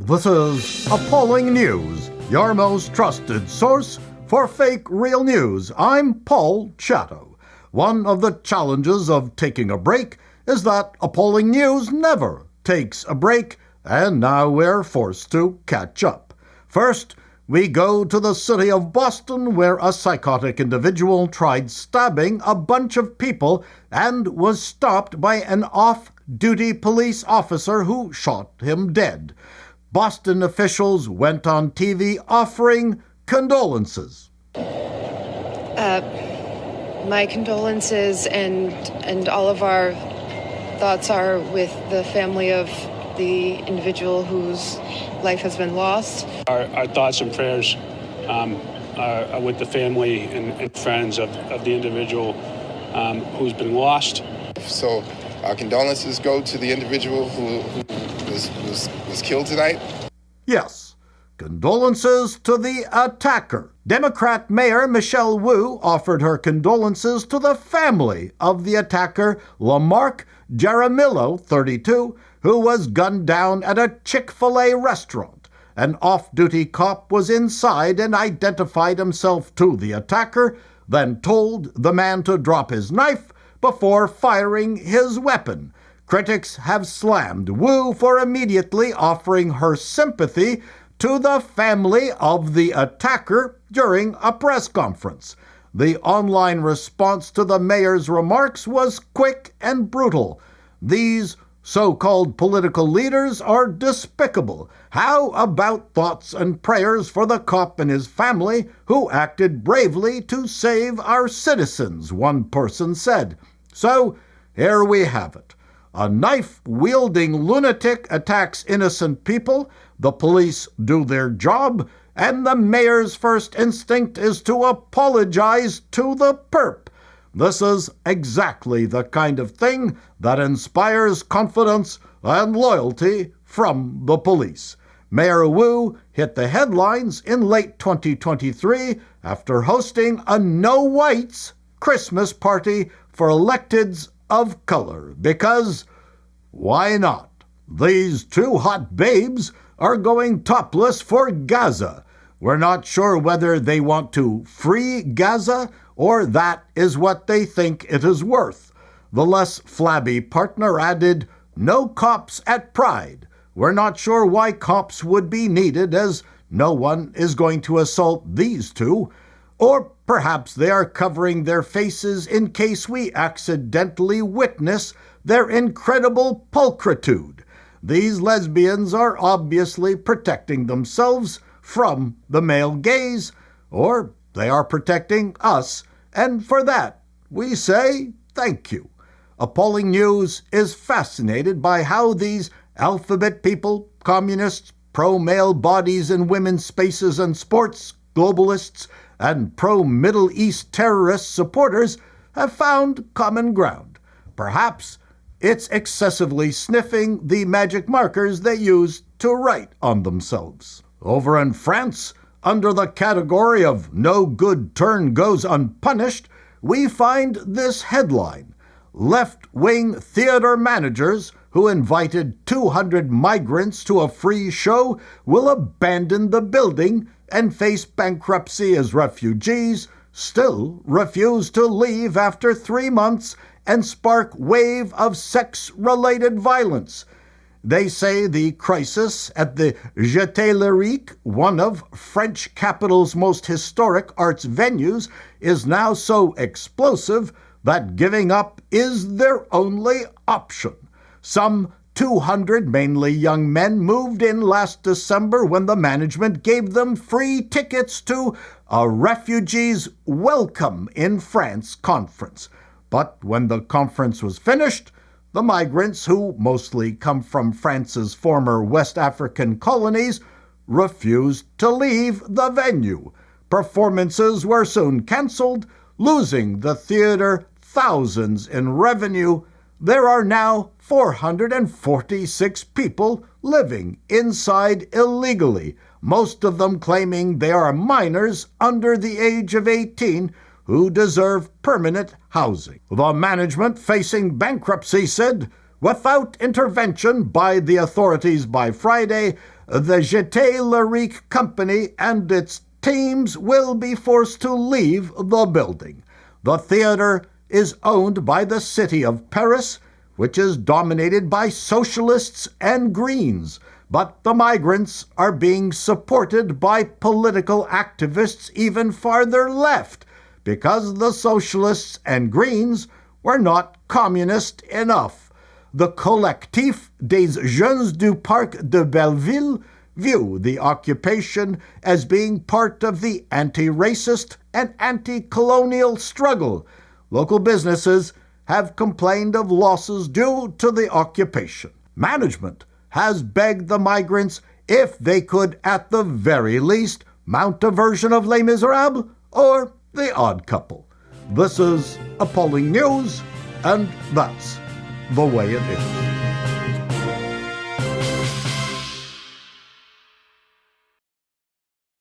This is Appalling News, your most trusted source for fake real news. I'm Paul Chatto. One of the challenges of taking a break is that Appalling News never takes a break, and now we're forced to catch up. First, we go to the city of Boston, where a psychotic individual tried stabbing a bunch of people and was stopped by an off-duty police officer who shot him dead. Boston officials went on TV offering condolences. My condolences and all of our thoughts are with the family of the individual whose life has been lost. Our thoughts and prayers are with the family and friends of the individual who's been lost. So our condolences go to the individual who was killed tonight. Yes, condolences to the attacker. Democrat Mayor Michelle Wu offered her condolences to the family of the attacker, Lamarck Jaramillo, 32, who was gunned down at a Chick-fil-A restaurant. An off-duty cop was inside and identified himself to the attacker, then told the man to drop his knife before firing his weapon. Critics have slammed Wu for immediately offering her sympathy to the family of the attacker during a press conference. The online response to the mayor's remarks was quick and brutal. These so-called political leaders are despicable. How about thoughts and prayers for the cop and his family who acted bravely to save our citizens, one person said. So, here we have it. A knife-wielding lunatic attacks innocent people, the police do their job, and the mayor's first instinct is to apologize to the perp. This is exactly the kind of thing that inspires confidence and loyalty from the police. Mayor Wu hit the headlines in late 2023 after hosting a no-whites Christmas party for electeds of color, because why not? These two hot babes are going topless for Gaza. We're not sure whether they want to free Gaza or that is what they think it is worth. The less flabby partner added, "No cops at Pride. We're not sure why cops would be needed, as no one is going to assault these two. Or perhaps they are covering their faces in case we accidentally witness their incredible pulchritude. These lesbians are obviously protecting themselves from the male gaze, or they are protecting us, and for that we say thank you." Appalling News is fascinated by how these alphabet people, communists, pro-male bodies in women's spaces and sports, globalists, and pro-Middle East terrorist supporters have found common ground. Perhaps it's excessively sniffing the magic markers they use to write on themselves. Over in France, under the category of "no good turn goes unpunished," we find this headline: left-wing theater managers who invited 200 migrants to a free show will abandon the building and face bankruptcy as refugees, still refuse to leave after 3 months and spark wave of sex-related violence. They say the crisis at the Gaîté Lyrique, one of French capital's most historic arts venues, is now so explosive that giving up is their only option. Some 200, mainly young men, moved in last December when the management gave them free tickets to a Refugees Welcome in France conference. But when the conference was finished, the migrants, who mostly come from France's former West African colonies, refused to leave the venue. Performances were soon canceled, losing the theater thousands in revenue. There are now 446 people living inside illegally, most of them claiming they are minors under the age of 18 who deserve permanent housing. The management, facing bankruptcy, said, without intervention by the authorities by Friday, the Jeté Lyrique company and its teams will be forced to leave the building. The theater is owned by the city of Paris, which is dominated by socialists and Greens, but the migrants are being supported by political activists even farther left because the socialists and Greens were not communist enough. The Collectif des Jeunes du Parc de Belleville view the occupation as being part of the anti-racist and anti-colonial struggle. Local businesses have complained of losses due to the occupation. Management has begged the migrants if they could, at the very least, mount a version of Les Miserables or The Odd Couple. This is Appalling News, and that's the way it is.